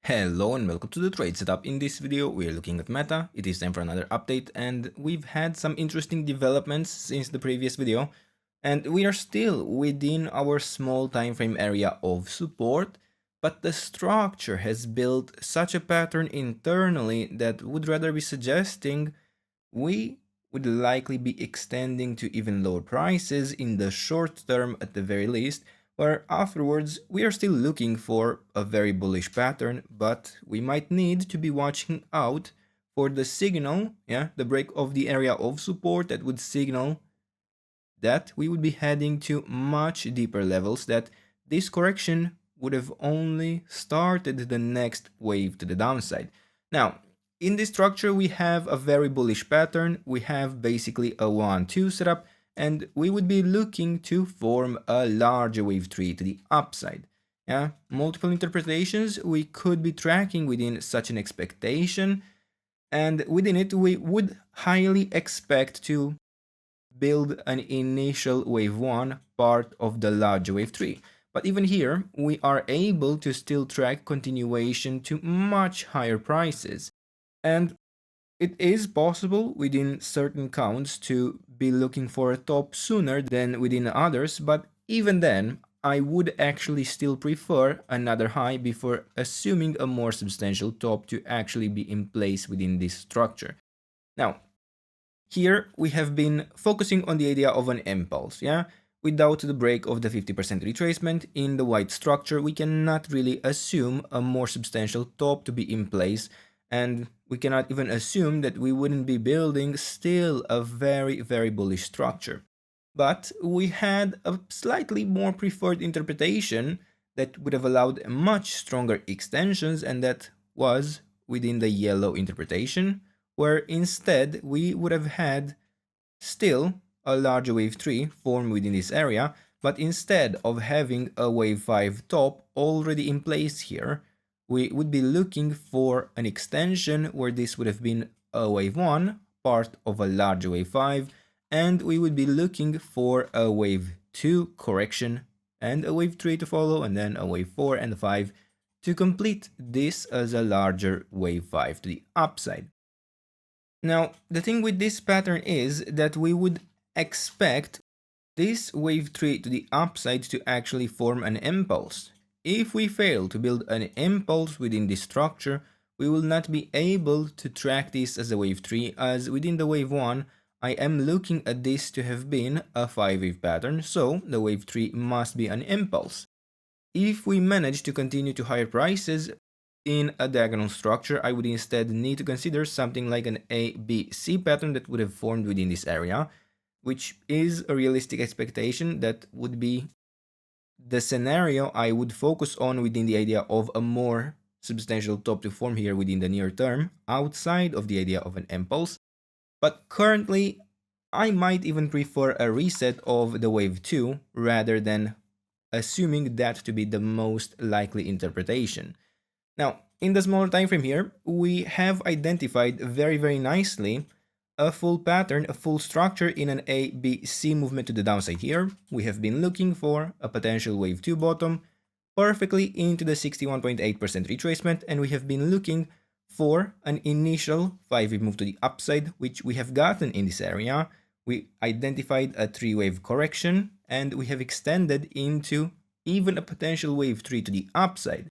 Hello and welcome to the trade setup. In this video we are looking at Meta. It is time for another update and we've had some interesting developments since the previous video, and we are still within our small time frame area of support, but the structure has built such a pattern internally that would rather be suggesting we would likely be extending to even lower prices in the short term at the very least, where afterwards we are still looking for a very bullish pattern, but we might need to be watching out for the signal, the break of the area of support that would signal that we would be heading to much deeper levels, that this correction would have only started the next wave to the downside. Now, in this structure, we have a very bullish pattern. We have basically a 1-2 setup, and we would be looking to form a larger wave 3 to the upside. Multiple interpretations we could be tracking within such an expectation, and within it we would highly expect to build an initial wave 1 part of the larger wave 3. But even here, we are able to still track continuation to much higher prices. And it is possible within certain counts to be looking for a top sooner than within others, but even then, I would actually still prefer another high before assuming a more substantial top to actually be in place within this structure. Now, here we have been focusing on the idea of an impulse, Without the break of the 50% retracement in the white structure, we cannot really assume a more substantial top to be in place, and we cannot even assume that we wouldn't be building still a very, very bullish structure. But we had a slightly more preferred interpretation that would have allowed much stronger extensions, and that was within the yellow interpretation, where instead we would have had still a larger wave 3 form within this area, but instead of having a wave 5 top already in place here, we would be looking for an extension where this would have been a wave 1, part of a larger wave 5, and we would be looking for a wave 2 correction and a wave 3 to follow, and then a wave 4 and 5 to complete this as a larger wave 5 to the upside. Now, the thing with this pattern is that we would expect this wave 3 to the upside to actually form an impulse. If we fail to build an impulse within this structure, we will not be able to track this as a wave 3, as within the wave 1, I am looking at this to have been a 5-wave pattern, so the wave 3 must be an impulse. If we manage to continue to higher prices in a diagonal structure, I would instead need to consider something like an A, B, C pattern that would have formed within this area, which is a realistic expectation that would be the scenario I would focus on within the idea of a more substantial top to form here within the near term, outside of the idea of an impulse. But currently, I might even prefer a reset of the wave 2 rather than assuming that to be the most likely interpretation. Now, in the smaller time frame here, we have identified very nicely a full pattern, a full structure in an A, B, C movement to the downside here. We have been looking for a potential wave 2 bottom perfectly into the 61.8% retracement, and we have been looking for an initial 5-wave move to the upside, which we have gotten in this area. We identified a 3-wave correction, and we have extended into even a potential wave 3 to the upside.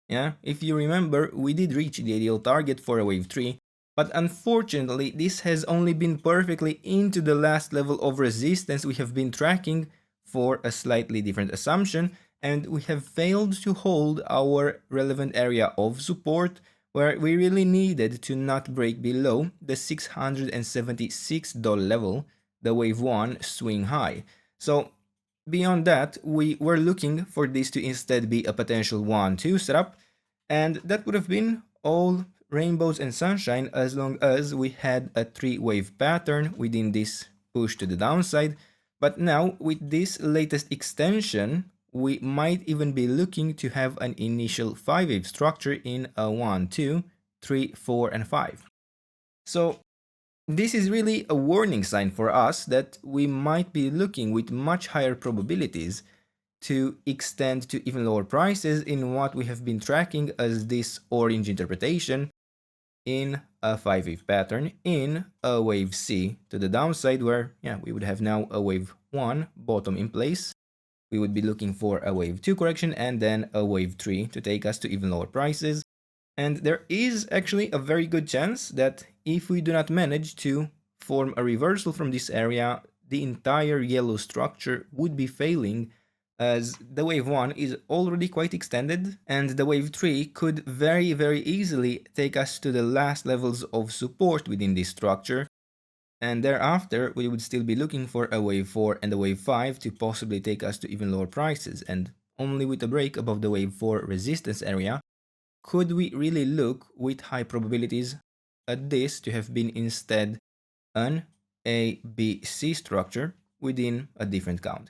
If you remember, we did reach the ideal target for a wave 3, but unfortunately this has only been perfectly into the last level of resistance we have been tracking for a slightly different assumption, and we have failed to hold our relevant area of support, where we really needed to not break below the $676 level, the wave 1 swing high. So beyond that, we were looking for this to instead be a potential 1-2 setup, and that would have been all rainbows and sunshine as long as we had a 3-wave pattern within this push to the downside. But now, with this latest extension, we might even be looking to have an initial 5-wave structure in a 1, 2, 3, 4, and 5. So this is really a warning sign for us that we might be looking with much higher probabilities to extend to even lower prices in what we have been tracking as this orange interpretation in a 5-wave pattern in a wave C to the downside, where we would have now a wave 1 bottom in place. We would be looking for a wave 2 correction and then a wave 3 to take us to even lower prices. And there is actually a very good chance that if we do not manage to form a reversal from this area, the entire yellow structure would be failing, as the wave 1 is already quite extended, and the wave 3 could very easily take us to the last levels of support within this structure, and thereafter we would still be looking for a wave 4 and a wave 5 to possibly take us to even lower prices, and only with a break above the wave 4 resistance area could we really look with high probabilities at this to have been instead an ABC structure within a different count.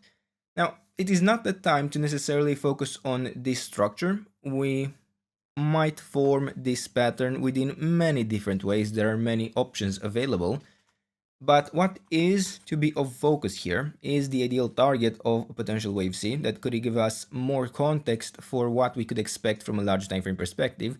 Now, it is not the time to necessarily focus on this structure. We might form this pattern within many different ways. There are many options available. But what is to be of focus here is the ideal target of a potential wave C that could give us more context for what we could expect from a large time frame perspective,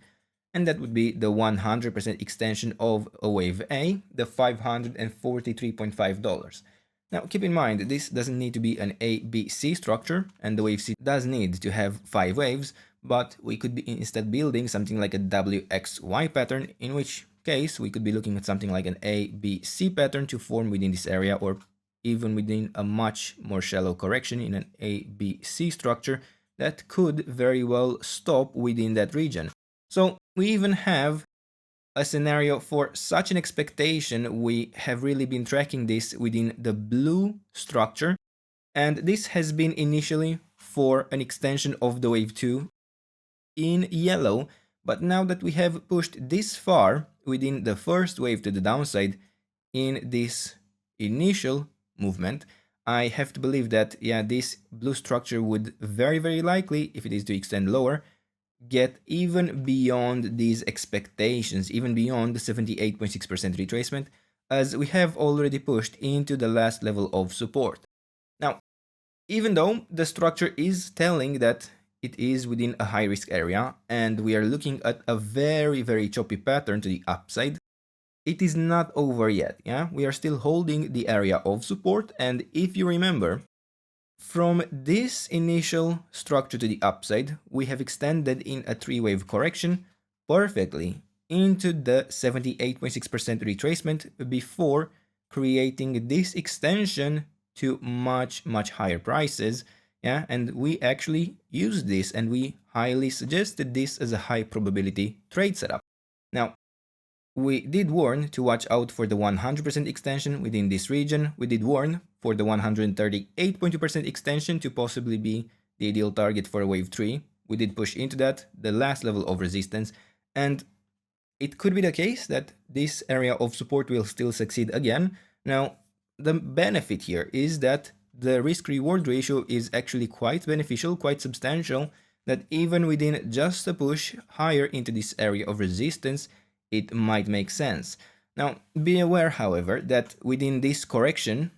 and that would be the 100% extension of a wave A, the $543.5. Now keep in mind, this doesn't need to be an ABC structure, and the wave C does need to have 5 waves, but we could be instead building something like a WXY pattern, in which case we could be looking at something like an ABC pattern to form within this area, or even within a much more shallow correction in an ABC structure that could very well stop within that region. So we even have a scenario for such an expectation. We have really been tracking this within the blue structure, and this has been initially for an extension of the wave 2 in yellow, but now that we have pushed this far within the first wave to the downside in this initial movement, I have to believe that this blue structure would very likely, if it is to extend lower, get even beyond these expectations, even beyond the 78.6% retracement, as we have already pushed into the last level of support. Now, even though the structure is telling that it is within a high risk area and we are looking at a very choppy pattern to the upside, it is not over yet. We are still holding the area of support, and if you remember, from this initial structure to the upside, we have extended in a 3-wave correction perfectly into the 78.6% retracement before creating this extension to much higher prices. And we actually used this, and we highly suggested this as a high probability trade setup. Now, we did warn to watch out for the 100% extension within this region. We did warn for the 138.2% extension to possibly be the ideal target for a wave 3. We did push into that, the last level of resistance, and it could be the case that this area of support will still succeed again. Now, the benefit here is that the risk-reward ratio is actually quite beneficial, quite substantial, that even within just a push higher into this area of resistance, it might make sense. Now, be aware, however, that within this correction,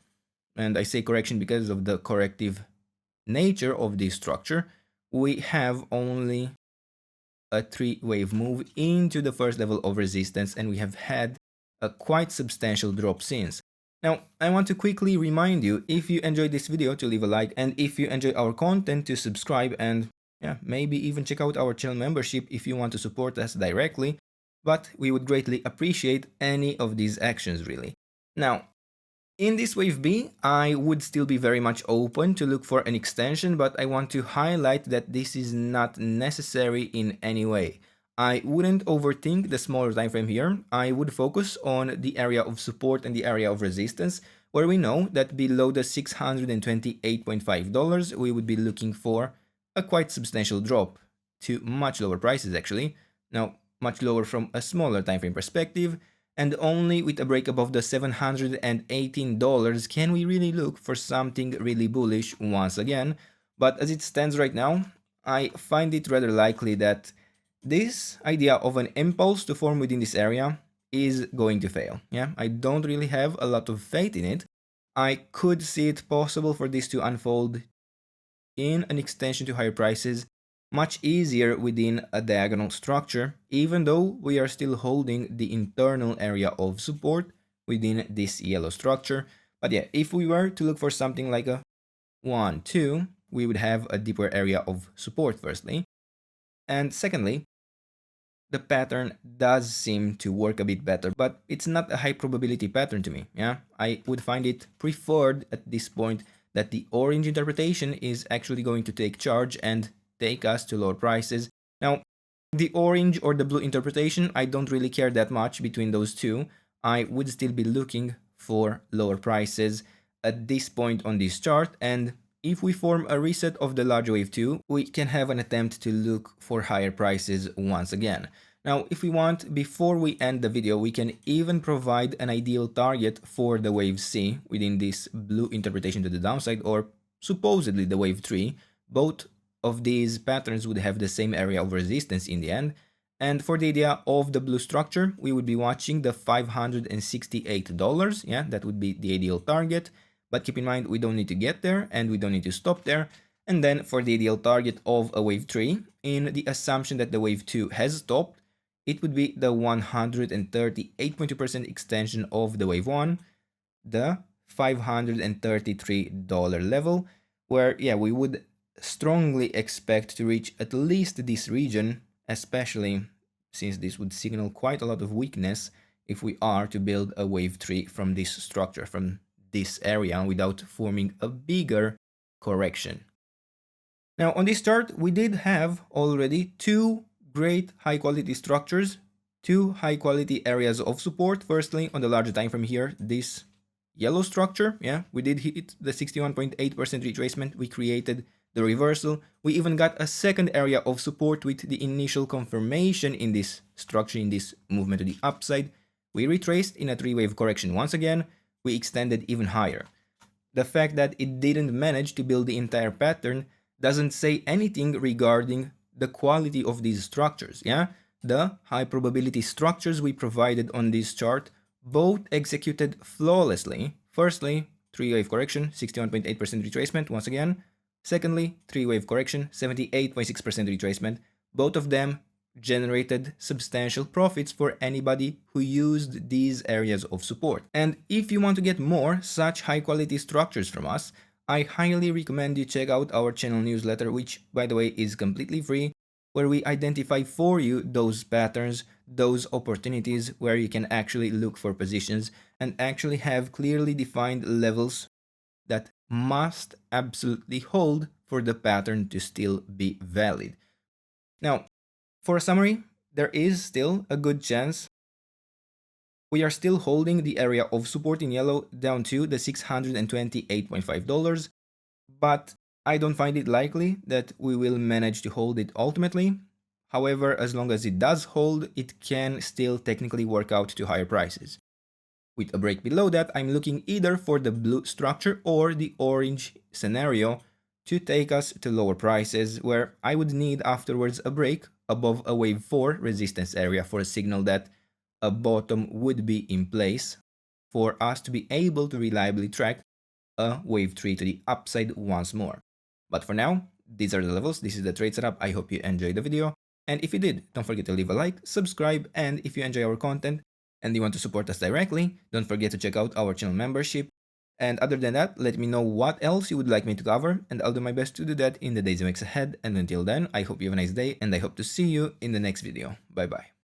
and I say correction because of the corrective nature of this structure, we have only a 3-wave move into the first level of resistance, and we have had a quite substantial drop since. Now, I want to quickly remind you, if you enjoyed this video, to leave a like, and if you enjoy our content, to subscribe, and maybe even check out our channel membership if you want to support us directly. But we would greatly appreciate any of these actions, really. Now, in this wave B, I would still be very much open to look for an extension, but I want to highlight that this is not necessary in any way. I wouldn't overthink the smaller time frame here. I would focus on the area of support and the area of resistance, where we know that below the $628.5, we would be looking for a quite substantial drop to much lower prices, actually. Now, much lower from a smaller time frame perspective, and only with a break above the $718 can we really look for something really bullish once again. But as it stands right now, I find it rather likely that this idea of an impulse to form within this area is going to fail. I don't really have a lot of faith in it. I could see it possible for this to unfold in an extension to higher prices much easier within a diagonal structure, even though we are still holding the internal area of support within this yellow structure. But yeah, if we were to look for something like a 1, 2, we would have a deeper area of support firstly. And secondly, the pattern does seem to work a bit better, but it's not a high probability pattern to me. Yeah, I would find it preferred at this point that the orange interpretation is actually going to take charge and take us to lower prices. Now, the orange or the blue interpretation, I don't really care that much between those two. I would still be looking for lower prices at this point on this chart, and if we form a reset of the large wave 2, we can have an attempt to look for higher prices once again. Now, if we want, before we end the video, we can even provide an ideal target for the wave C within this blue interpretation to the downside, or supposedly the wave 3. Both of these patterns would have the same area of resistance in the end. And for the idea of the blue structure, we would be watching the $568. Yeah, that would be the ideal target. But keep in mind, we don't need to get there and we don't need to stop there. And then for the ideal target of a wave 3, in the assumption that the wave 2 has stopped, it would be the 138.2% extension of the wave 1, the $533 level, where, yeah, we would strongly expect to reach at least this region, especially since this would signal quite a lot of weakness if we are to build a wave 3 from this structure, from this area, without forming a bigger correction. Now, on this chart, we did have already two great high quality structures, two high quality areas of support. Firstly, on the larger time frame here, this yellow structure, yeah, we did hit the 61.8% retracement, we created the reversal, we even got a second area of support with the initial confirmation in this structure, in this movement to the upside. We retraced in a three-wave correction once again, we extended even higher. The fact that it didn't manage to build the entire pattern doesn't say anything regarding the quality of these structures, yeah? The high probability structures we provided on this chart both executed flawlessly. Firstly, three-wave correction, 61.8% retracement once again. Secondly, three-wave correction, 78.6% retracement. Both of them generated substantial profits for anybody who used these areas of support. And if you want to get more such high quality structures from us, I highly recommend you check out our channel newsletter, which, by the way, is completely free, where we identify for you those patterns, those opportunities where you can actually look for positions and actually have clearly defined levels that must absolutely hold for the pattern to still be valid. Now, for a summary, there is still a good chance we are still holding the area of support in yellow down to the $628.5, but I don't find it likely that we will manage to hold it ultimately. However, as long as it does hold, it can still technically work out to higher prices. With a break below that, I'm looking either for the blue structure or the orange scenario to take us to lower prices, where I would need afterwards a break above a wave 4 resistance area for a signal that a bottom would be in place for us to be able to reliably track a wave 3 to the upside once more. But for now, these are the levels, this is the trade setup. I hope you enjoyed the video, and if you did, don't forget to leave a like, subscribe, and if you enjoy our content and you want to support us directly, don't forget to check out our channel membership. And other than that, let me know what else you would like me to cover, and I'll do my best to do that in the days and weeks ahead. And until then, I hope you have a nice day, and I hope to see you in the next video. Bye bye.